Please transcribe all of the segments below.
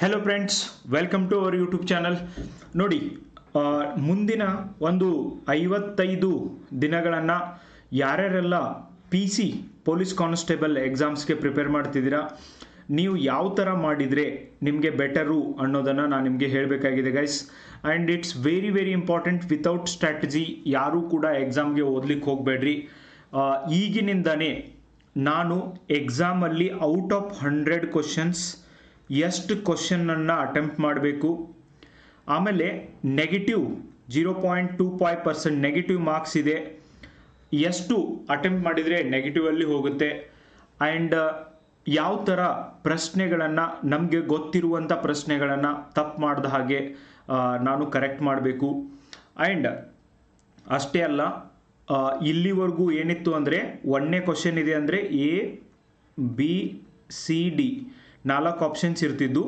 Hello friends, welcome to our YouTube channel. ನೋಡಿ, ಮುಂದಿನ ಒಂದು 55 ದಿನಗಳನ್ನು ಯಾರ್ಯಾರೆಲ್ಲ ಪಿ ಸಿ ಪೊಲೀಸ್ ಕಾನ್ಸ್ಟೇಬಲ್ ಎಕ್ಸಾಮ್ಸ್ಗೆ ಪ್ರಿಪೇರ್ ಮಾಡ್ತಿದ್ದೀರಾ, ನೀವು ಯಾವ ಥರ ಮಾಡಿದರೆ ನಿಮಗೆ ಬೆಟರು ಅನ್ನೋದನ್ನು ನಾನು ನಿಮಗೆ ಹೇಳಬೇಕಾಗಿದೆ guys. And it's very very important. Without strategy ಯಾರೂ ಕೂಡ ಎಕ್ಸಾಮ್ಗೆ ಓದ್ಲಿಕ್ಕೆ ಹೋಗಬೇಡ್ರಿ. ಈಗಿನಿಂದನೇ ನಾನು ಎಕ್ಸಾಮಲ್ಲಿ ಔಟ್ ಆಫ್ 100 ಕ್ವಶನ್ಸ್ ಎಷ್ಟು ಕ್ವಶನನ್ನು ಅಟೆಂಪ್ಟ್ ಮಾಡಬೇಕು, ಆಮೇಲೆ ನೆಗೆಟಿವ್ 0.25% ನೆಗೆಟಿವ್ ಮಾರ್ಕ್ಸ್ ಇದೆ, ಎಷ್ಟು ಅಟೆಂಪ್ಟ್ ಮಾಡಿದರೆ ನೆಗೆಟಿವಲ್ಲಿ ಹೋಗುತ್ತೆ, ಆ್ಯಂಡ್ ಯಾವ ಥರ ಪ್ರಶ್ನೆಗಳನ್ನು ನಮಗೆ ಗೊತ್ತಿರುವಂಥ ಪ್ರಶ್ನೆಗಳನ್ನು ತಪ್ಪು ಮಾಡಿದ ಹಾಗೆ ನಾನು ಕರೆಕ್ಟ್ ಮಾಡಬೇಕು. ಆ್ಯಂಡ್ ಅಷ್ಟೇ ಅಲ್ಲ, ಇಲ್ಲಿವರೆಗೂ ಏನಿತ್ತು ಅಂದರೆ 1ನೇ ಕ್ವಶನ್ ಇದೆ ಅಂದರೆ ABCD 4 ಆಪ್ಷನ್ಸ್ ಇರ್ತಿದ್ದು.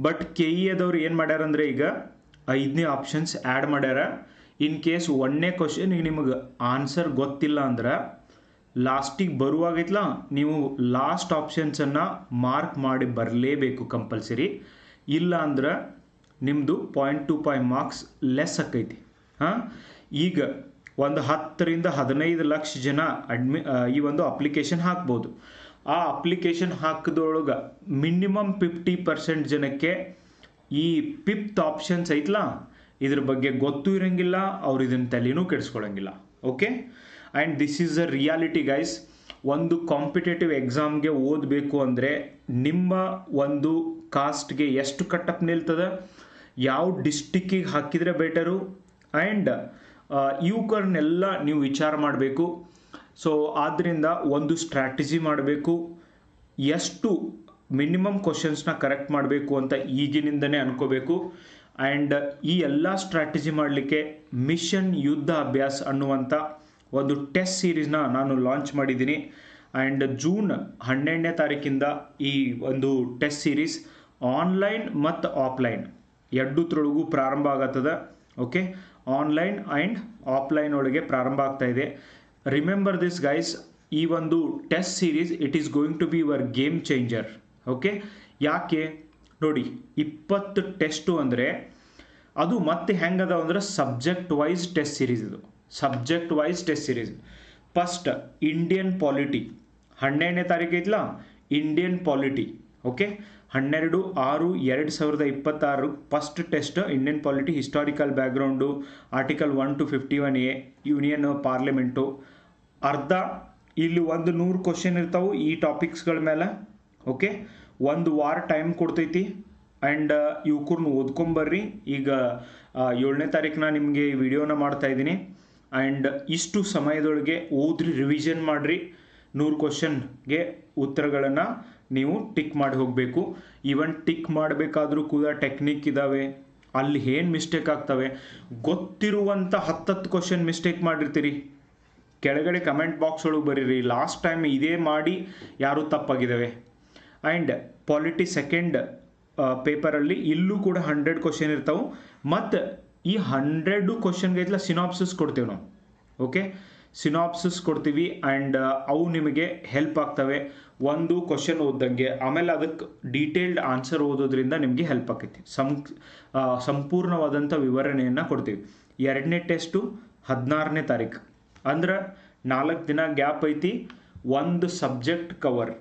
ಬಟ್ KEAದವ್ರು ಏನು ಮಾಡ್ಯಾರ ಅಂದರೆ ಈಗ 5ನೇ ಆಪ್ಷನ್ಸ್ ಆ್ಯಡ್ ಮಾಡ್ಯಾರ. ಇನ್ ಕೇಸ್ 1ನೇ ಕ್ವಶನಿಗೆ ನಿಮಗೆ ಆನ್ಸರ್ ಗೊತ್ತಿಲ್ಲ ಅಂದ್ರೆ ಲಾಸ್ಟಿಗೆ ಬರುವಾಗೈತ್ಲ, ನೀವು ಲಾಸ್ಟ್ ಆಪ್ಷನ್ಸನ್ನು ಮಾರ್ಕ್ ಮಾಡಿ ಬರಲೇಬೇಕು ಕಂಪಲ್ಸರಿ. ಇಲ್ಲ ಅಂದ್ರೆ ನಿಮ್ಮದು 0.25 ಮಾರ್ಕ್ಸ್ ಲೆಸ್ ಆಕೈತಿ. ಈಗ ಒಂದು 10ರಿಂದ 15 ಲಕ್ಷ ಜನ ಈ ಒಂದು ಅಪ್ಲಿಕೇಶನ್ ಹಾಕ್ಬೋದು. ಆ ಅಪ್ಲಿಕೇಶನ್ ಹಾಕಿದೊಳಗೆ ಮಿನಿಮಮ್ 50% ಜನಕ್ಕೆ ಈ 5th ಆಪ್ಷನ್ಸ್ ಐತ್ಲಾ, ಇದ್ರ ಬಗ್ಗೆ ಗೊತ್ತೂ ಇರೋಂಗಿಲ್ಲ, ಅವ್ರು ಇದನ್ನು ತಲೆನೂ ಕೆಡಿಸ್ಕೊಳಂಗಿಲ್ಲ. Okay, and this is a reality guys. ಒಂದು ಕಾಂಪಿಟೇಟಿವ್ ಎಕ್ಸಾಮ್ಗೆ ಓದಬೇಕು ಅಂದರೆ ನಿಮ್ಮ ಒಂದು ಕಾಸ್ಟ್ಗೆ ಎಷ್ಟು ಕಟ್ಟಪ್ ನಿಲ್ತದೆ, ಯಾವ ಡಿಸ್ಟಿಕ್ಕಿಗೆ ಹಾಕಿದರೆ ಬೆಟರು, ಆ್ಯಂಡ್ ಇವುಗಳನ್ನೆಲ್ಲ ನೀವು ವಿಚಾರ ಮಾಡಬೇಕು. ಸೊ ಆದ್ದರಿಂದ ಒಂದು ಸ್ಟ್ರಾಟಜಿ ಮಾಡಬೇಕು, ಎಷ್ಟು ಮಿನಿಮಮ್ ಕ್ವಶನ್ಸ್ನ ಕರೆಕ್ಟ್ ಮಾಡಬೇಕು ಅಂತ ಈಗಿನಿಂದನೇ ಅನ್ಕೋಬೇಕು. ಆ್ಯಂಡ್ ಈ ಎಲ್ಲ ಸ್ಟ್ರಾಟಜಿ ಮಾಡಲಿಕ್ಕೆ ಮಿಷನ್ ಯುದ್ಧ ಅಭ್ಯಾಸ್ ಅನ್ನುವಂಥ ಒಂದು ಟೆಸ್ಟ್ ಸೀರೀಸ್ನ ನಾನು ಲಾಂಚ್ ಮಾಡಿದ್ದೀನಿ. ಆ್ಯಂಡ್ ಜೂನ್ 12ನೇ ತಾರೀಕಿಂದ ಈ ಒಂದು ಟೆಸ್ಟ್ ಸೀರೀಸ್ ಆನ್ಲೈನ್ ಮತ್ತು ಆಫ್ಲೈನ್ ಎರಡೂತ್ರೊಳಗೂ ಪ್ರಾರಂಭ ಆಗತ್ತದ. ಓಕೆ, ಆನ್ಲೈನ್ ಆ್ಯಂಡ್ ಆಫ್ಲೈನ್ ಒಳಗೆ ಪ್ರಾರಂಭ ಆಗ್ತಾ ಇದೆ. ರಿಮೆಂಬರ್ ದಿಸ್ ಗೈಸ್, ಈ ಒಂದು test series it is going to be your game changer. Okay, ಯಾಕೆ ನೋಡಿ, 20 ಟೆಸ್ಟು ಅಂದರೆ ಅದು ಮತ್ತೆ ಹೆಂಗದ ಅಂದ್ರೆ ಸಬ್ಜೆಕ್ಟ್ ವೈಸ್ ಟೆಸ್ಟ್ ಸೀರೀಸ್. ಇದು subject wise test series. First Indian polity 12ನೇ ತಾರೀಕು ಐತ್ಲಾ, Indian polity. Okay, 12/6/2026 first test Indian polity, historical background, article 1 to 51A, union parliament. ಅರ್ಧ ಇಲ್ಲಿ 100 ಕ್ವಶನ್ ಇರ್ತಾವೆ ಈ ಟಾಪಿಕ್ಸ್ಗಳ ಮೇಲೆ. ಓಕೆ, 1 ವಾರ ಟೈಮ್ ಕೊಡ್ತೈತಿ. ಆ್ಯಂಡ್ ಇವ್ಕೂರ್ನ ಓದ್ಕೊಂಬರ್ರಿ. ಈಗ 7ನೇ ತಾರೀಕು ನಾನು ನಿಮಗೆ ಈ ವಿಡಿಯೋನ ಮಾಡ್ತಾ ಇದ್ದೀನಿ. ಆ್ಯಂಡ್ ಇಷ್ಟು ಸಮಯದೊಳಗೆ ಓದ್ರಿ, ರಿವಿಷನ್ ಮಾಡಿರಿ. 100 ಕ್ವಶನ್ಗೆ ಉತ್ತರಗಳನ್ನು ನೀವು ಟಿಕ್ ಮಾಡಿ ಹೋಗಬೇಕು. ಈವನ್ ಟಿಕ್ ಮಾಡಬೇಕಾದ್ರೂ ಕೂಡ ಟೆಕ್ನಿಕ್ ಇದ್ದಾವೆ, ಅಲ್ಲಿ ಏನು ಮಿಸ್ಟೇಕ್ ಆಗ್ತವೆ, ಗೊತ್ತಿರುವಂಥ 10 ಕ್ವಶನ್ ಮಿಸ್ಟೇಕ್ ಮಾಡಿರ್ತೀರಿ, ಕೆಳಗಡೆ ಕಮೆಂಟ್ ಬಾಕ್ಸ್ ಒಳಗೆ ಬರೀರಿ, ಲಾಸ್ಟ್ ಟೈಮ್ ಇದೇ ಮಾಡಿ ಯಾರು ತಪ್ಪಾಗಿದ್ದಾವೆ. ಆ್ಯಂಡ್ ಪಾಲಿಟಿ ಸೆಕೆಂಡ್ ಪೇಪರಲ್ಲಿ ಇಲ್ಲೂ ಕೂಡ 100 ಕ್ವಶನ್ ಇರ್ತಾವೆ. ಮತ್ತು ಈ 100 ಕ್ವಶನ್ಗೆ ಐತ್ಲ ಸಿನಾಪ್ಸಿಸ್ ಕೊಡ್ತೀವಿ ನಾವು. ಓಕೆ, ಸಿನಾಪ್ಸಿಸ್ ಕೊಡ್ತೀವಿ ಆ್ಯಂಡ್ ಅವು ನಿಮಗೆ ಹೆಲ್ಪ್ ಆಗ್ತವೆ ಒಂದು ಕ್ವಶನ್ ಓದ್ದಂಗೆ. ಆಮೇಲೆ ಅದಕ್ಕೆ ಡೀಟೇಲ್ಡ್ ಆನ್ಸರ್ ಓದೋದ್ರಿಂದ ನಿಮಗೆ ಹೆಲ್ಪ್ ಆಕೈತಿ. ಸಂಪೂರ್ಣವಾದಂಥ ವಿವರಣೆಯನ್ನು ಕೊಡ್ತೀವಿ. 2ನೇ ಟೆಸ್ಟು 16ನೇ ತಾರೀಕು, ಅಂದ್ರೆ 4 ದಿನ ಗ್ಯಾಪ್ ಐತಿ. ಒಂದು subject cover,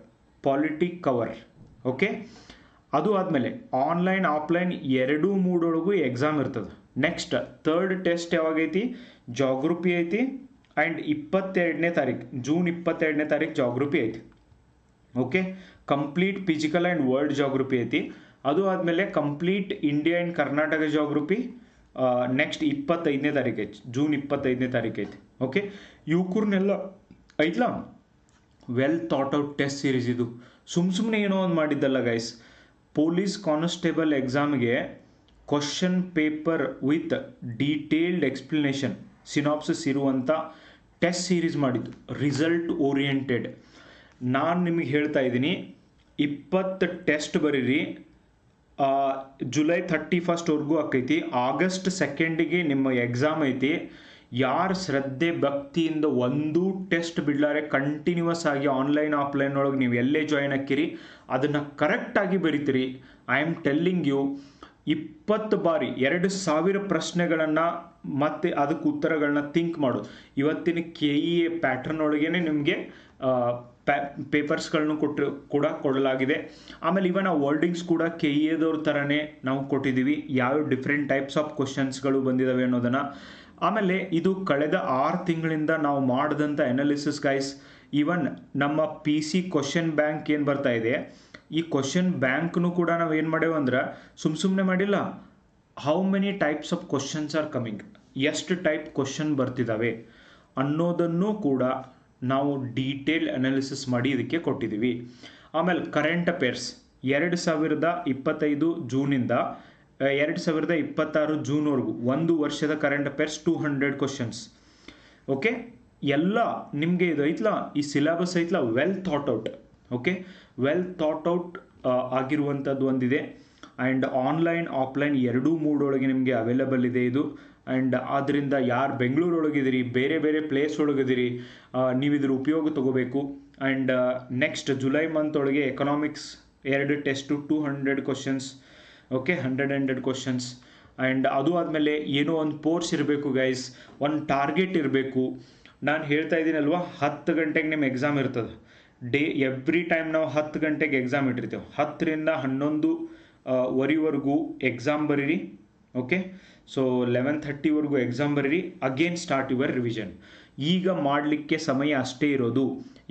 polity cover. Okay, ಅದು ಆದಮೇಲೆ ಆನ್ಲೈನ್ ಆಫ್ಲೈನ್ 2-3 ಎಕ್ಸಾಮ್ ಇರ್ತದೆ. ನೆಕ್ಸ್ಟ್ 3rd ಟೆಸ್ಟ್ ಯಾವಾಗೈತಿ, ಜಾಗ್ರಫಿ ಐತಿ. ಆ್ಯಂಡ್ 22ನೇ ತಾರೀಕು, ಜೂನ್ 22ನೇ ತಾರೀಕು ಜಾಗ್ರಫಿ ಐತಿ. Okay, complete physical and world geography ಐತಿ. ಅದು ಆದಮೇಲೆ complete India and Karnataka geography next 25ನೇ ತಾರೀಕು ಐತಿ, ಜೂನ್ 25ನೇ ತಾರೀಕು ಐತಿ. ಓಕೆ, ಇವ್ಕೂರ್ನೆಲ್ಲ ಐತ್ಲ well thought out test series. ಇದು ಸುಮ್ಮನೆ ಏನೋ ಒಂದು ಮಾಡಿದ್ದಲ್ಲ ಗೈಸ್. ಪೊಲೀಸ್ ಕಾನ್ಸ್ಟೇಬಲ್ ಎಕ್ಸಾಮ್ಗೆ question paper with detailed explanation, synopsis ಇರುವಂಥ ಟೆಸ್ಟ್ ಸೀರೀಸ್ ಮಾಡಿದ್ದು, ರಿಸಲ್ಟ್ ಓರಿಯೆಂಟೆಡ್. ನಾನು ನಿಮಗೆ ಹೇಳ್ತಾ ಇದ್ದೀನಿ, 20 ಟೆಸ್ಟ್ ಬರೀರಿ. ಜುಲೈ 31 ಆಕೈತಿ. ಆಗಸ್ಟ್ 2 ನಿಮ್ಮ ಎಕ್ಸಾಮ್ ಐತಿ. ಯಾರು ಶ್ರದ್ಧೆ ಭಕ್ತಿಯಿಂದ ಒಂದು ಟೆಸ್ಟ್ ಬಿಡ್ಲಾರೆ ಕಂಟಿನ್ಯೂಸ್ ಆಗಿ ಆನ್ಲೈನ್ ಆಫ್ಲೈನ್ ಒಳಗೆ ನೀವು ಎಲ್ಲೇ ಜಾಯ್ನ್ ಹಾಕಿರಿ ಅದನ್ನು ಕರೆಕ್ಟಾಗಿ ಬರಿತೀರಿ ಐ ಆಮ್ ಟೆಲ್ಲಿಂಗ್ ಯು 20 ಬಾರಿ 2000 ಪ್ರಶ್ನೆಗಳನ್ನು ಮತ್ತೆ ಅದಕ್ಕೆ ಉತ್ತರಗಳನ್ನ ಥಿಂಕ್ ಮಾಡೋದು. ಇವತ್ತಿನ KEA ಪ್ಯಾಟರ್ನ್ ಒಳಗೇನೆ ನಿಮಗೆ ಪೇಪರ್ಸ್ಗಳನ್ನು ಕೂಡ ಕೊಡಲಾಗಿದೆ. ಆಮೇಲೆ ಇವನ್ ಆ ವರ್ಡಿಂಗ್ಸ್ ಕೂಡ KEAದವ್ರ ಥರನೇ ನಾವು ಕೊಟ್ಟಿದ್ದೀವಿ, ಯಾವ ಡಿಫ್ರೆಂಟ್ ಟೈಪ್ಸ್ ಆಫ್ ಕ್ವಶನ್ಸ್ಗಳು ಬಂದಿದ್ದಾವೆ ಅನ್ನೋದನ್ನು. ಆಮೇಲೆ ಇದು ಕಳೆದ 6 ತಿಂಗಳಿಂದ ನಾವು ಮಾಡಿದಂಥ ಅನಾಲಿಸಿಸ್ ಗೈಸ್. ಈವನ್ ನಮ್ಮ PC ಕ್ವಶನ್ ಬ್ಯಾಂಕ್ ಏನು ಬರ್ತಾ ಇದೆ, ಈ ಕ್ವಶನ್ ಬ್ಯಾಂಕ್ನು ಕೂಡ ನಾವು ಏನು ಮಾಡೇವು ಅಂದ್ರೆ ಸುಮ್ಮನೆ ಮಾಡಿಲ್ಲ. How many types of questions are coming, ಎಷ್ಟು ಟೈಪ್ ಕ್ವಶನ್ ಬರ್ತಿದ್ದಾವೆ ಅನ್ನೋದನ್ನು ಕೂಡ ನಾವು ಡೀಟೇಲ್ ಅನಾಲಿಸಿಸ್ ಮಾಡಿ ಇದಕ್ಕೆ ಕೊಟ್ಟಿದ್ದೀವಿ. ಆಮೇಲೆ ಕರೆಂಟ್ ಅಫೇರ್ಸ್ 2025 ಜೂನಿಂದ 2026 ಜೂನ್ವರೆಗೂ 1 ವರ್ಷದ ಕರೆಂಟ್ ಅಫೇರ್ಸ್ 200 ಕ್ವಶನ್ಸ್. ಓಕೆ, ಎಲ್ಲ ನಿಮಗೆ ಇದು ಐತ್ಲ, ಈ ಸಿಲೆಬಸ್ ಐತ್ಲ well thought out. Okay, well thought out ಆಗಿರುವಂಥದ್ದು ಒಂದಿದೆ. ಆ್ಯಂಡ್ ಆನ್ಲೈನ್ ಆಫ್ಲೈನ್ ಎರಡೂ ಮೂಡೊಳಗೆ ನಿಮಗೆ ಅವೈಲೇಬಲ್ ಇದೆ ಇದು. ಆ್ಯಂಡ್ ಆದ್ದರಿಂದ ಯಾರು ಬೆಂಗಳೂರೊಳಗಿದ್ದೀರಿ, ಬೇರೆ ಬೇರೆ ಪ್ಲೇಸ್ ಒಳಗಿದ್ದೀರಿ, ನೀವು ಇದ್ರ ಉಪಯೋಗ ತಗೋಬೇಕು. ಆ್ಯಂಡ್ ನೆಕ್ಸ್ಟ್ ಜುಲೈ ಮಂತ್ ಒಳಗೆ economics 2 test 200 questions. Okay, 100 questions. And ಅದು ಆದಮೇಲೆ ಏನೋ ಒಂದು ಪೋರ್ಸ್ ಇರಬೇಕು ಗೈಸ್, ಒಂದು ಟಾರ್ಗೆಟ್ ಇರಬೇಕು. ನಾನು ಹೇಳ್ತಾ ಇದ್ದೀನಲ್ವ, 10 ಗಂಟೆಗೆ ನಿಮ್ಮ ಎಕ್ಸಾಮ್ ಇರ್ತದೆ. ಎವ್ರಿ ಟೈಮ್ ನಾವು 10 ಗಂಟೆಗೆ ಎಕ್ಸಾಮ್ ಇಟ್ಟಿರ್ತೇವೆ. 10ರಿಂದ 11ವರೆಗೂ ಎಕ್ಸಾಮ್ ಬರೀರಿ. ಓಕೆ, ಸೊ 11:30ವರೆಗೂ ಎಕ್ಸಾಮ್ ಬರೀರಿ. Again start your revision. ಈಗ ಮಾಡಲಿಕ್ಕೆ ಸಮಯ ಅಷ್ಟೇ ಇರೋದು.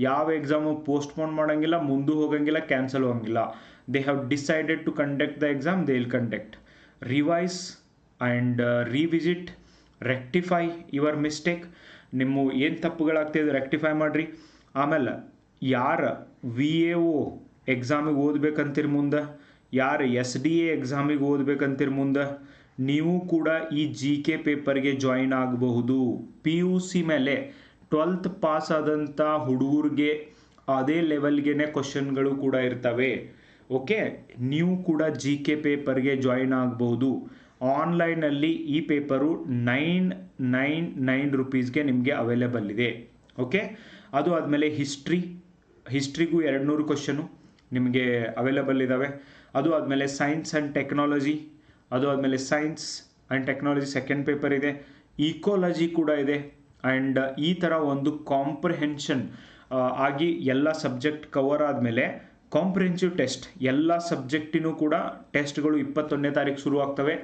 ಯಾವ ಎಕ್ಸಾಮು ಪೋಸ್ಟ್ಪೋನ್ ಮಾಡೋಂಗಿಲ್ಲ, ಮುಂದೆ ಹೋಗೋಂಗಿಲ್ಲ, ಕ್ಯಾನ್ಸಲ್ ಹೋಗಂಗಿಲ್ಲ. They have decided to conduct the exam, they will conduct. Revise and revisit, rectify your mistake. ನಿಮ್ಮ ಏನು ತಪ್ಪುಗಳಾಗ್ತಾಯಿದೆ ರೆಕ್ಟಿಫೈ ಮಾಡಿರಿ. ಆಮೇಲೆ ಯಾರು VAO ಎಕ್ಸಾಮಿಗೆ ಓದಬೇಕಂತೀರಿ ಮುಂದೆ, ಯಾರು SDA ಎಕ್ಸಾಮಿಗೆ ಓದಬೇಕಂತೀರಿ ಮುಂದೆ, ನೀವು ಕೂಡ ಈ GK ಪೇಪರ್ಗೆ ಜಾಯಿನ್ ಆಗಬಹುದು. PUC ಮೇಲೆ 12th ಪಾಸ್ ಆದಂಥ ಹುಡುಗರಿಗೆ ಅದೇ ಲೆವೆಲ್ಗೆ ಕ್ವಶನ್ಗಳು ಕೂಡ ಇರ್ತವೆ. ಓಕೆ, ನೀವು ಕೂಡ GK ಪೇಪರ್ಗೆ ಜಾಯಿನ್ ಆಗಬಹುದು. ಆನ್ಲೈನಲ್ಲಿ ಈ ಪೇಪರು 999 ರುಪೀಸ್ಗೆ ನಿಮಗೆ ಅವೈಲೇಬಲ್ ಇದೆ. ಓಕೆ, ಅದು ಆದಮೇಲೆ ಹಿಸ್ಟ್ರಿಗೂ 200 ಕ್ವಶನು ನಿಮಗೆ ಅವೈಲೇಬಲ್ ಇದ್ದಾವೆ. ಅದು ಆದಮೇಲೆ ಸೈನ್ಸ್ ಆ್ಯಂಡ್ ಟೆಕ್ನಾಲಜಿ, ಅದು ಆದಮೇಲೆ science and technology second paper ಇದೆ. ಈಕೋಲಜಿ ಕೂಡ ಇದೆ. ಆ್ಯಂಡ್ ಈ ಥರ ಒಂದು ಕಾಂಪ್ರಿಹೆನ್ಷನ್ ಆಗಿ ಎಲ್ಲ ಸಬ್ಜೆಕ್ಟ್ ಕವರ್ ಆದಮೇಲೆ ಕಾಂಪ್ರಿಹೆನ್ಸಿವ್ ಟೆಸ್ಟ್, ಎಲ್ಲ ಸಬ್ಜೆಕ್ಟಿನೂ ಕೂಡ ಟೆಸ್ಟ್ಗಳು 21ನೇ ತಾರೀಕು ಶುರು ಆಗ್ತವೆ.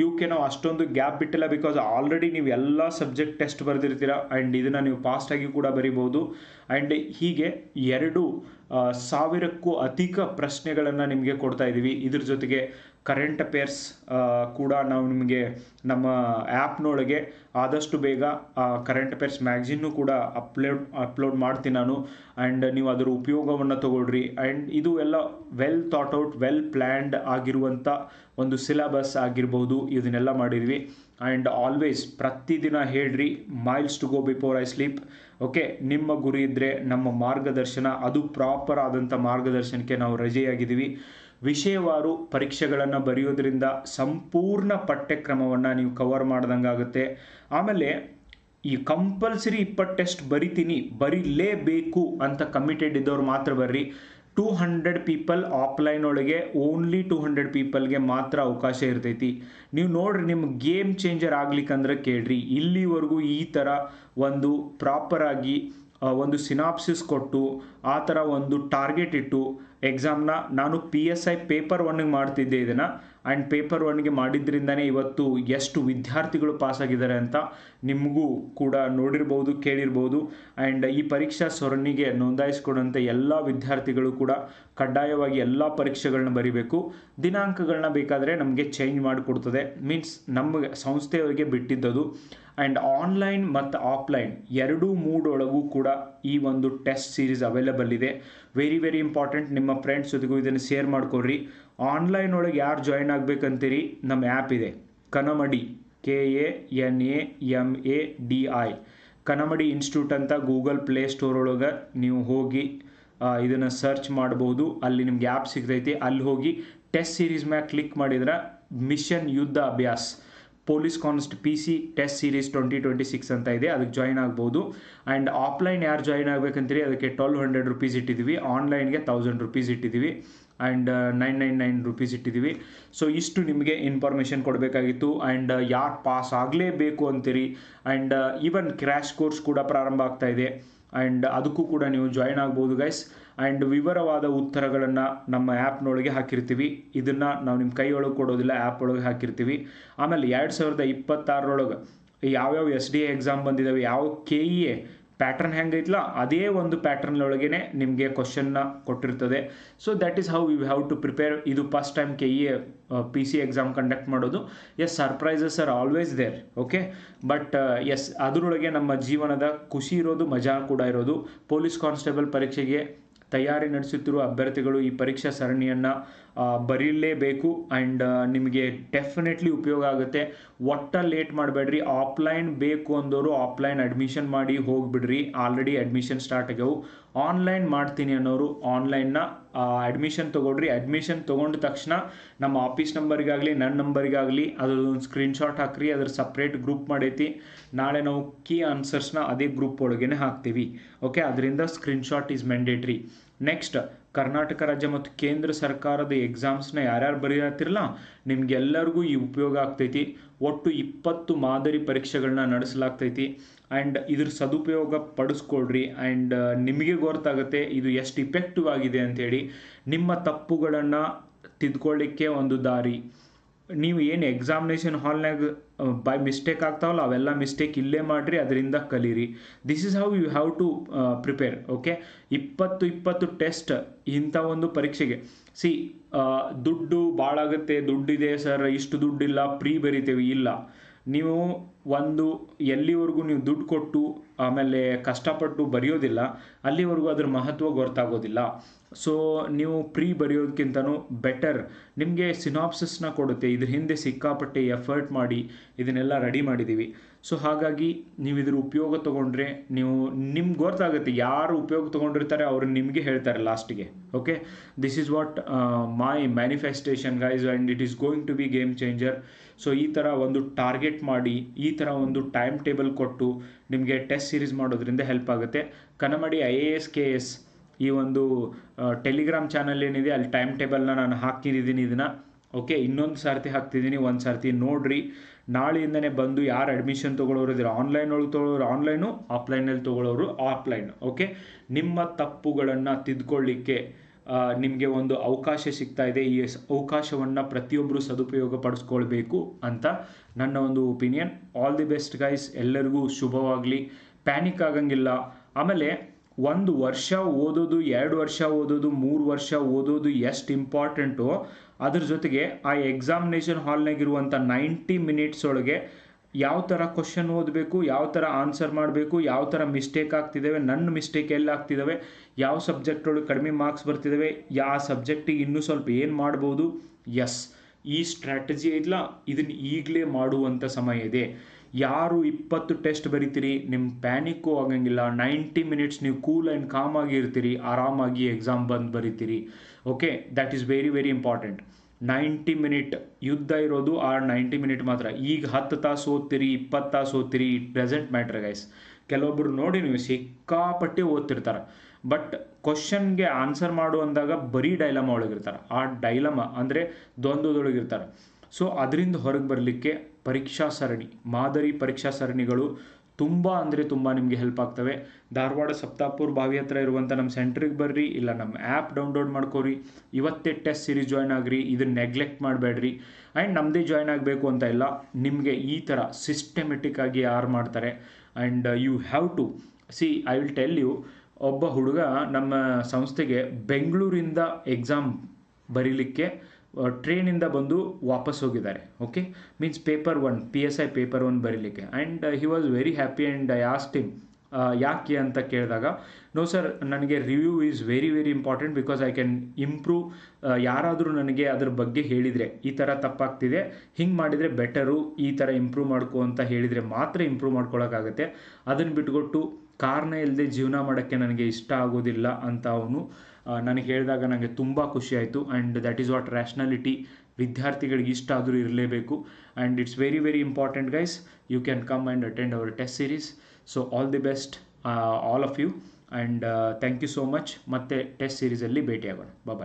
ಇವಕ್ಕೆ ನಾವು ಅಷ್ಟೊಂದು ಗ್ಯಾಪ್ ಬಿಟ್ಟಿಲ್ಲ, ಬಿಕಾಸ್ ಆಲ್ರೆಡಿ ನೀವು ಎಲ್ಲ ಸಬ್ಜೆಕ್ಟ್ ಟೆಸ್ಟ್ ಬರೆದಿರ್ತೀರ. ಆ್ಯಂಡ್ ಇದನ್ನು ನೀವು ಫಾಸ್ಟಾಗಿ ಕೂಡ ಬರಿಬೋದು. ಆ್ಯಂಡ್ ಹೀಗೆ 2,000ಕ್ಕೂ ಅಧಿಕ ಪ್ರಶ್ನೆಗಳನ್ನು ನಿಮಗೆ ಕೊಡ್ತಾ ಇದ್ದೀವಿ. ಇದ್ರ ಜೊತೆಗೆ ಕರೆಂಟ್ ಅಫೇರ್ಸ್ ಕೂಡ ನಾವು ನಿಮಗೆ ನಮ್ಮ ಆ್ಯಪ್ನೊಳಗೆ ಆದಷ್ಟು ಬೇಗ ಕರೆಂಟ್ ಅಫೇರ್ಸ್ ಮ್ಯಾಗ್ಝಿನ್ನು ಕೂಡ ಅಪ್ಲೋಡ್ ಮಾಡ್ತೀನಿ ನಾನು. ಆ್ಯಂಡ್ ನೀವು ಅದರ ಉಪಯೋಗವನ್ನು ತಗೊಳ್ರಿ. ಆ್ಯಂಡ್ ಇದು ಎಲ್ಲ well thought out, well planned ಆಗಿರುವಂಥ ಒಂದು ಸಿಲೆಬಸ್ ಆಗಿರ್ಬೋದು. ಇದನ್ನೆಲ್ಲ ಮಾಡಿದ್ವಿ. ಆ್ಯಂಡ್ ಆಲ್ವೇಸ್ ಪ್ರತಿದಿನ ಹೇಳ್ರಿ, miles to go before I sleep. Okay, ನಿಮ್ಮ ಗುರಿ ಇದ್ದರೆ ನಮ್ಮ ಮಾರ್ಗದರ್ಶನ, ಅದು ಪ್ರಾಪರ್ ಆದಂಥ ಮಾರ್ಗದರ್ಶನಕ್ಕೆ ನಾವು ರಜೆಯಾಗಿದ್ದೀವಿ. ವಿಷಯವಾರು ಪರೀಕ್ಷೆಗಳನ್ನು ಬರೆಯೋದ್ರಿಂದ ಸಂಪೂರ್ಣ ಪಠ್ಯಕ್ರಮವನ್ನು ನೀವು ಕವರ್ ಮಾಡ್ದಂಗಾಗುತ್ತೆ. ಆಮೇಲೆ ಈ ಕಂಪಲ್ಸರಿ 20 ಟೆಸ್ಟ್ ಬರೀಲೇಬೇಕು ಅಂತ ಕಮಿಟೆಡ್ ಇದ್ದವ್ರು ಮಾತ್ರ ಬರ್ರಿ. 200 ಪೀಪಲ್ ಆಫ್ಲೈನ್ ಒಳಗೆ, ಓನ್ಲಿ 200 ಪೀಪಲ್ಗೆ ಮಾತ್ರ ಅವಕಾಶ ಇರ್ತೈತಿ. ನೀವು ನೋಡ್ರಿ, ನಿಮ್ಮ ಗೇಮ್ ಚೇಂಜರ್ ಆಗ್ಲಿಕ್ಕಂದ್ರೆ ಕೇಳ್ರಿ. ಇಲ್ಲಿವರೆಗೂ ಈ ಥರ ಒಂದು ಪ್ರಾಪರಾಗಿ ಒಂದು ಸಿನಾಪ್ಸಿಸ್ ಕೊಟ್ಟು ಆ ಥರ ಒಂದು ಟಾರ್ಗೆಟ್ ಇಟ್ಟು ಎಕ್ಸಾಮ್ನ ನಾನು PSI ಪೇಪರ್ 1ಗೆ ಮಾಡ್ತಿದ್ದೆ ಇದನ್ನು. ಆ್ಯಂಡ್ ಪೇಪರ್ 1ಗೆ ಮಾಡಿದ್ರಿಂದನೇ ಇವತ್ತು ಎಷ್ಟು ವಿದ್ಯಾರ್ಥಿಗಳು ಪಾಸಾಗಿದ್ದಾರೆ ಅಂತ ನಿಮಗೂ ಕೂಡ ನೋಡಿರ್ಬೋದು, ಕೇಳಿರ್ಬೋದು. ಆ್ಯಂಡ್ ಈ ಪರೀಕ್ಷಾ ಸರಣಿಗೆ ನೋಂದಾಯಿಸ್ಕೊಂಡಂಥ ಎಲ್ಲ ವಿದ್ಯಾರ್ಥಿಗಳು ಕೂಡ ಕಡ್ಡಾಯವಾಗಿ ಎಲ್ಲ ಪರೀಕ್ಷೆಗಳನ್ನ ಬರೀಬೇಕು. ದಿನಾಂಕಗಳನ್ನ ಬೇಕಾದರೆ ನಮಗೆ ಚೇಂಜ್ ಮಾಡಿಕೊಡ್ತದೆ, ಮೀನ್ಸ್ ನಮಗೆ ಸಂಸ್ಥೆಯವರಿಗೆ ಬಿಟ್ಟಿದ್ದದು. ಆ್ಯಂಡ್ ಆನ್ಲೈನ್ ಮತ್ತು ಆಫ್ಲೈನ್ ಎರಡೂ ಮೂಡೊಳಗೂ ಕೂಡ ಈ ಒಂದು ಟೆಸ್ಟ್ ಸೀರೀಸ್ ಅವೈಲೇಬಲ್ ಇದೆ. Very very important. ನಿಮ್ಮ ಫ್ರೆಂಡ್ಸ್ ಜೊತೆಗೂ ಇದನ್ನು ಶೇರ್ ಮಾಡ್ಕೊಳ್ರಿ. ಆನ್ಲೈನ್ ಒಳಗೆ ಯಾರು ಜಾಯಿನ್ ಆಗಬೇಕಂತೀರಿ, ನಮ್ಮ ಆ್ಯಪ್ ಇದೆ ಕನಮಡಿ, KANAMADI, ಕನಮಡಿ ಇನ್ಸ್ಟಿಟ್ಯೂಟ್ ಅಂತ ಗೂಗಲ್ ಪ್ಲೇ ಸ್ಟೋರ್ ಒಳಗೆ ನೀವು ಹೋಗಿ ಇದನ್ನು ಸರ್ಚ್ ಮಾಡ್ಬೋದು. ಅಲ್ಲಿ ನಿಮ್ಗೆ ಆ್ಯಪ್ ಸಿಗ್ತೈತಿ. ಅಲ್ಲಿ ಹೋಗಿ ಟೆಸ್ಟ್ ಸೀರೀಸ್ ಮ್ಯಾಗ ಕ್ಲಿಕ್ ಮಾಡಿದ್ರೆ ಮಿಷನ್ ಯುದ್ಧ ಅಭ್ಯಾಸ್ ಪೊಲೀಸ್ PC ಟೆಸ್ಟ್ ಸೀರೀಸ್ 2026 ಅಂತ ಇದೆ, ಅದಕ್ಕೆ ಜಾಯಿನ್ ಆಗ್ಬೋದು. ಆ್ಯಂಡ್ ಆಫ್ಲೈನ್ ಯಾರು ಜಾಯಿನ್ ಆಗಬೇಕಂತೀರಿ ಅದಕ್ಕೆ 1200 ರುಪೀಸ್ ಇಟ್ಟಿದ್ದೀವಿ, ಆನ್ಲೈನ್ಗೆ 1000 ರುಪೀಸ್ ಇಟ್ಟಿದ್ದೀವಿ. ಆ್ಯಂಡ್ 999 ರೂಪೀಸ್ ಇಟ್ಟಿದ್ದೀವಿ. ಸೊ ಇಷ್ಟು ನಿಮಗೆ ಇನ್ಫಾರ್ಮೇಷನ್ ಕೊಡಬೇಕಾಗಿತ್ತು. ಆ್ಯಂಡ್ ಯಾರು ಪಾಸ್ ಆಗಲೇಬೇಕು ಅಂತೀರಿ, ಆ್ಯಂಡ್ ಈವನ್ ಕ್ರ್ಯಾಶ್ ಕೋರ್ಸ್ ಕೂಡ ಪ್ರಾರಂಭ ಆಗ್ತಾ ಇದೆ, ಆ್ಯಂಡ್ ಅದಕ್ಕೂ ಕೂಡ ನೀವು ಜಾಯಿನ್ ಆಗ್ಬೋದು ಗೈಸ್. ಆ್ಯಂಡ್ ವಿವರವಾದ ಉತ್ತರಗಳನ್ನು ನಮ್ಮ ಆ್ಯಪ್ನೊಳಗೆ ಹಾಕಿರ್ತೀವಿ. ಇದನ್ನು ನಾವು ನಿಮ್ಮ ಕೈಯೊಳಗೆ ಕೊಡೋದಿಲ್ಲ, ಆ್ಯಪ್ ಒಳಗೆ ಹಾಕಿರ್ತೀವಿ. ಆಮೇಲೆ 2026 ಯಾವ್ಯಾವ SDA ಎಕ್ಸಾಮ್ ಬಂದಿದ್ದಾವೆ, ಯಾವ KEA ಪ್ಯಾಟ್ರನ್ ಹೆಂಗೈತಲ್ಲ ಅದೇ ಒಂದು ಪ್ಯಾಟ್ರನ್ನೊಳಗೇ ನಿಮಗೆ ಕ್ವಶನ್ನ ಕೊಟ್ಟಿರ್ತದೆ. So that is how you have to prepare. ಇದು first time KEA PC exam conduct ಮಾಡೋದು. Yes, surprises are always there, okay. But yes, ಅದರೊಳಗೆ ನಮ್ಮ ಜೀವನದ ಖುಷಿ ಇರೋದು, ಮಜಾ ಕೂಡ ಇರೋದು. ಪೊಲೀಸ್ ಕಾನ್ಸ್ಟೇಬಲ್ ಪರೀಕ್ಷೆಗೆ ತಯಾರಿ ನಡೆಸುತ್ತಿರುವ ಅಭ್ಯರ್ಥಿಗಳು ಈ ಪರೀಕ್ಷಾ ಸರಣಿಯನ್ನು ಬರೀಲೇಬೇಕು. ಆ್ಯಂಡ್ ನಿಮಗೆ ಡೆಫಿನೆಟ್ಲಿ ಉಪಯೋಗ ಆಗುತ್ತೆ. ಒಟ್ಟ ಲೇಟ್ ಮಾಡಬೇಡ್ರಿ. ಆಫ್ಲೈನ್ ಬೇಕು ಅಂದವರು ಆಫ್ಲೈನ್ ಅಡ್ಮಿಷನ್ ಮಾಡಿ ಹೋಗಿಬಿಡ್ರಿ. ಆಲ್ರೆಡಿ ಅಡ್ಮಿಷನ್ ಸ್ಟಾರ್ಟ್ ಆಗ್ಯಾವು. ಆನ್ಲೈನ್ ಮಾಡ್ತೀನಿ ಅನ್ನೋರು ಆನ್ಲೈನ್ನ ಅಡ್ಮಿಷನ್ ತೊಗೊಳ್ರಿ. ಅಡ್ಮಿಷನ್ ತೊಗೊಂಡ ತಕ್ಷಣ ನಮ್ಮ ಆಫೀಸ್ ನಂಬರಿಗಾಗಲಿ ನನ್ನ ನಂಬರಿಗಾಗಲಿ ಅದೊಂದು ಸ್ಕ್ರೀನ್ಶಾಟ್ ಹಾಕ್ರಿ. ಅದ್ರ ಸಪ್ರೇಟ್ ಗ್ರೂಪ್ ಮಾಡೈತಿ. ನಾಳೆ ನಾವು ಕೀ ಆನ್ಸರ್ಸ್ನ ಅದೇ ಗ್ರೂಪ್ ಒಳಗೇ ಹಾಕ್ತೀವಿ, ಓಕೆ. ಅದರಿಂದ screenshot is mandatory. Next, Karnataka ರಾಜ್ಯ ಮತ್ತು ಕೇಂದ್ರ ಸರ್ಕಾರದ ಎಕ್ಸಾಮ್ಸ್ನ ಯಾರ್ಯಾರು ಬರೆಯತ್ತಿರಲ್ಲ ನಿಮಗೆಲ್ಲರಿಗೂ ಈ ಉಪಯೋಗ ಆಗ್ತೈತಿ. ಒಟ್ಟು 20 ಮಾದರಿ ಪರೀಕ್ಷೆಗಳನ್ನ ನಡೆಸಲಾಗ್ತೈತಿ. ಆ್ಯಂಡ್ ಇದ್ರ ಸದುಪಯೋಗ ಪಡಿಸ್ಕೊಳ್ರಿ. ಆ್ಯಂಡ್ ನಿಮಗೆ ಗೊತ್ತಾಗುತ್ತೆ ಇದು ಎಷ್ಟು ಇಫೆಕ್ಟಿವ್ ಆಗಿದೆ ಅಂಥೇಳಿ. ನಿಮ್ಮ ತಪ್ಪುಗಳನ್ನು ತಿದ್ಕೊಳ್ಳಿಕ್ಕೆ ಒಂದು ದಾರಿ. ನೀವು ಏನು ಎಕ್ಸಾಮಿನೇಷನ್ ಹಾಲ್ನಾಗ ಬೈ ಮಿಸ್ಟೇಕ್ ಆಗ್ತಾವಲ್ಲ ಅವೆಲ್ಲ ಮಿಸ್ಟೇಕ್ ಇಲ್ಲೇ ಮಾಡಿರಿ, ಅದರಿಂದ ಕಲೀರಿ. This is how you have to prepare, okay. 20 test ಇಂಥ ಒಂದು ಪರೀಕ್ಷೆಗೆ ದುಡ್ಡು ಭಾಳ ಆಗುತ್ತೆ, ದುಡ್ಡಿದೆ ಸರ್, ಇಷ್ಟು ದುಡ್ಡಿಲ್ಲ, ಪ್ರೀ ಬರಿತೇವೆ. ಇಲ್ಲ, ನೀವು ಎಲ್ಲಿವರೆಗೂ ನೀವು ದುಡ್ಡು ಕೊಟ್ಟು ಆಮೇಲೆ ಕಷ್ಟಪಟ್ಟು ಬರೆಯೋದಿಲ್ಲ ಅಲ್ಲಿವರೆಗೂ ಅದ್ರ ಮಹತ್ವ ಗೊತ್ತಾಗೋದಿಲ್ಲ. ಸೊ ನೀವು ಪ್ರೀ ಬರೆಯೋದಕ್ಕಿಂತನೂ ಬೆಟರ್ ನಿಮಗೆ ಸಿನಾಪ್ಸಿಸ್ನ ಕೊಡುತ್ತೆ. ಇದ್ರ ಹಿಂದೆ ಸಿಕ್ಕಾಪಟ್ಟೆ ಎಫರ್ಟ್ ಮಾಡಿ ಇದನ್ನೆಲ್ಲ ರೆಡಿ ಮಾಡಿದ್ದೀವಿ. ಸೊ ಹಾಗಾಗಿ ನೀವು ಇದ್ರ ಉಪಯೋಗ ತೊಗೊಂಡ್ರೆ ನಿಮ್ಗೆ ಗೊತ್ತಾಗುತ್ತೆ. ಯಾರು ಉಪಯೋಗ ತೊಗೊಂಡಿರ್ತಾರೆ ಅವರು ನಿಮಗೆ ಹೇಳ್ತಾರೆ ಲಾಸ್ಟಿಗೆ, okay. This is what my manifestation guys, and it is going to be game changer. So ಈ ಥರ ಒಂದು ಟಾರ್ಗೆಟ್ ಮಾಡಿ, ಈ ಥರ ಒಂದು ಟೈಮ್ ಟೇಬಲ್ ಕೊಟ್ಟು ನಿಮಗೆ ಟೆಸ್ಟ್ ಸೀರೀಸ್ ಮಾಡೋದ್ರಿಂದ ಹೆಲ್ಪ್ ಆಗುತ್ತೆ. ಕನ್ನಮಡಿ IAS KS ಈ ಒಂದು ಟೆಲಿಗ್ರಾಮ್ ಚಾನಲ್ ಏನಿದೆ ಅಲ್ಲಿ ಟೈಮ್ ಟೇಬಲ್ನ ನಾನು ಹಾಕಿದ್ದೀನಿ. ಇದನ್ನು ಓಕೆ, ಇನ್ನೊಂದು ಸಾರ್ತಿ ಹಾಕ್ತಿದ್ದೀನಿ, ಒಂದು ಸಾರ್ತಿ ನೋಡಿರಿ. ನಾಳೆಯಿಂದನೇ ಬಂದು ಯಾರು ಅಡ್ಮಿಷನ್ ತೊಗೊಳ್ಳೋರು ಇದ್ದಾರೆ, ಆನ್ಲೈನ್ ಒಳಗೆ ತೊಗೊಳ್ಳೋರು ಆನ್ಲೈನು, ಆಫ್ಲೈನಲ್ಲಿ ತೊಗೊಳ್ಳೋರು ಆಫ್ಲೈನ್, ಓಕೆ. ನಿಮ್ಮ ತಪ್ಪುಗಳನ್ನು ತಿದ್ಕೊಳ್ಳಿಕ್ಕೆ ನಿಮಗೆ ಒಂದು ಅವಕಾಶ ಸಿಗ್ತಾ ಇದೆ. ಈ ಅವಕಾಶವನ್ನು ಪ್ರತಿಯೊಬ್ಬರು ಸದುಪಯೋಗ ಪಡಿಸ್ಕೊಳ್ಬೇಕು ಅಂತ ನನ್ನ ಒಂದು opinion. All the best guys, ಎಲ್ಲರಿಗೂ ಶುಭವಾಗಲಿ. ಪ್ಯಾನಿಕ್ ಆಗಂಗಿಲ್ಲ. ಆಮೇಲೆ 1 ವರ್ಷ ಓದೋದು, 2 ವರ್ಷ ಓದೋದು, 3 ವರ್ಷ ಓದೋದು ಎಷ್ಟು ಇಂಪಾರ್ಟೆಂಟು, ಅದ್ರ ಜೊತೆಗೆ ಆ ಎಕ್ಸಾಮಿನೇಷನ್ ಹಾಲ್ನಾಗಿರುವಂಥ 90 ಮಿನಿಟ್ಸ್ ಒಳಗೆ ಯಾವ ಥರ ಕ್ವಶನ್ ಓದಬೇಕು, ಯಾವ ಥರ ಆನ್ಸರ್ ಮಾಡಬೇಕು, ಯಾವ ಥರ ಮಿಸ್ಟೇಕ್ ಆಗ್ತಿದ್ದಾವೆ, ನನ್ನ ಮಿಸ್ಟೇಕ್ ಎಲ್ಲಿ ಆಗ್ತಿದ್ದಾವೆ, ಯಾವ ಸಬ್ಜೆಕ್ಟ್ ಒಳಗೆ ಕಡಿಮೆ ಮಾರ್ಕ್ಸ್ ಬರ್ತಿದ್ದಾವೆ, ಯಾವ ಸಬ್ಜೆಕ್ಟಿಗೆ ಇನ್ನೂ ಸ್ವಲ್ಪ ಏನು ಮಾಡ್ಬೋದು. ಎಸ್, ಈ ಸ್ಟ್ರಾಟಜಿ ಐತಲ್ಲ, ಇದನ್ನು ಈಗಲೇ ಮಾಡುವಂಥ ಸಮಯ ಇದೆ. ಯಾರು 20 ಟೆಸ್ಟ್ ಬರಿತೀರಿ, ನಿಮ್ಮ ಪ್ಯಾನಿಕ್ಕು ಆಗಂಗಿಲ್ಲ. 90 ಮಿನಿಟ್ಸ್ ನೀವು ಕೂಲ್ ಆ್ಯಂಡ್ ಕಾಮ್ ಆಗಿ ಇರ್ತೀರಿ, ಆರಾಮಾಗಿ ಎಕ್ಸಾಮ್ ಬಂದು ಬರಿತೀರಿ, okay. That is very very important. 90 minute ಯುದ್ಧ ಇರೋದು ಆ 90 ಮಿನಿಟ್ ಮಾತ್ರ. ಈಗ 10 ತಾಸು ಓದ್ತೀರಿ, 20 ತಾಸು ಓದ್ತೀರಿ, ಇಟ್ ಡಸಂಟ್ ಮ್ಯಾಟ್ರ್ ಗೈಸ್. ಕೆಲವೊಬ್ಬರು ನೋಡಿ ನೀವು ಸಿಕ್ಕಾಪಟ್ಟೆ ಓದ್ತಿರ್ತಾರೆ, ಬಟ್ ಕ್ವಶನ್ಗೆ ಆನ್ಸರ್ ಮಾಡು ಅಂದಾಗ ಬರೀ ಡೈಲಮ ಒಳಗಿರ್ತಾರೆ. ಆ ಡೈಲಮ ಅಂದರೆ ದ್ವಂದ್ವದೊಳಗಿರ್ತಾರೆ. ಸೊ ಅದರಿಂದ ಹೊರಗೆ ಬರಲಿಕ್ಕೆ ಪರೀಕ್ಷಾ ಸರಣಿ, ಮಾದರಿ ಪರೀಕ್ಷಾ ಸರಣಿಗಳು ತುಂಬ ನಿಮಗೆ ಹೆಲ್ಪ್ ಆಗ್ತವೆ. ಧಾರವಾಡ ಸಪ್ತಾಪುರ್ ಬಾವಿ ಹತ್ರ ಇರುವಂಥ ನಮ್ಮ ಸೆಂಟ್ರಿಗೆ ಬರ್ರಿ, ಇಲ್ಲ ನಮ್ಮ ಆ್ಯಪ್ ಡೌನ್ಲೋಡ್ ಮಾಡ್ಕೋರಿ. ಇವತ್ತೇ ಟೆಸ್ಟ್ ಸೀರೀಸ್ ಜಾಯ್ನ್ ಆಗಿರಿ, ಇದನ್ನು ನೆಗ್ಲೆಕ್ಟ್ ಮಾಡಬೇಡ್ರಿ. ಆ್ಯಂಡ್ ನಮ್ಮದೇ ಜಾಯ್ನ್ ಆಗಬೇಕು ಅಂತ ಇಲ್ಲ, ನಿಮಗೆ ಈ ಥರ ಸಿಸ್ಟಮೆಟಿಕ್ ಆಗಿ ಯಾರು ಮಾಡ್ತಾರೆ. And you have to I will tell you, ಒಬ್ಬ ಹುಡುಗ ನಮ್ಮ ಸಂಸ್ಥೆಗೆ ಬೆಂಗಳೂರಿಂದ ಎಕ್ಸಾಮ್ ಬರೀಲಿಕ್ಕೆ ಟ್ರೈನಿಂದ ಬಂದು ವಾಪಸ್ ಹೋಗಿದ್ದಾರೆ, okay. Means paper 1 PSI paper 1 ಬರೀಲಿಕ್ಕೆ. And he was very happy. And I asked him ಯಾಕೆ ಅಂತ ಕೇಳಿದಾಗ, ನೋ ಸರ್, ನನಗೆ review is very very important because I can improve. ಯಾರಾದರೂ ನನಗೆ ಅದ್ರ ಬಗ್ಗೆ ಹೇಳಿದರೆ ಈ ಥರ ತಪ್ಪಾಗ್ತಿದೆ, ಹಿಂಗೆ ಮಾಡಿದರೆ ಬೆಟರು, ಈ ಥರ ಇಂಪ್ರೂವ್ ಮಾಡ್ಕೊ ಅಂತ ಹೇಳಿದರೆ ಮಾತ್ರ ಇಂಪ್ರೂವ್ ಮಾಡ್ಕೊಳ್ಳೋಕ್ಕಾಗತ್ತೆ. ಅದನ್ನು ಬಿಟ್ಕೊಟ್ಟು ಕಾರಣ ಇಲ್ಲದೆ ಜೀವನ ಮಾಡೋಕ್ಕೆ ನನಗೆ ಇಷ್ಟ ಆಗೋದಿಲ್ಲ ಅಂತ ಅವನು ನನಗೆ ಹೇಳಿದಾಗ ನನಗೆ ತುಂಬ ಖುಷಿ ಆಯಿತು. And that is what rationality. ವಿದ್ಯಾರ್ಥಿಗಳಿಗೆ ಇಷ್ಟ ಆದರೂ ಇರಲೇಬೇಕು. And it's very very important guys. You can come and attend our test series. So all the best all of you. And thank you so much. ಮತ್ತೆ test ಸೀರೀಸಲ್ಲಿ ಭೇಟಿಯಾಗೋಣ. ಬಾಯ್.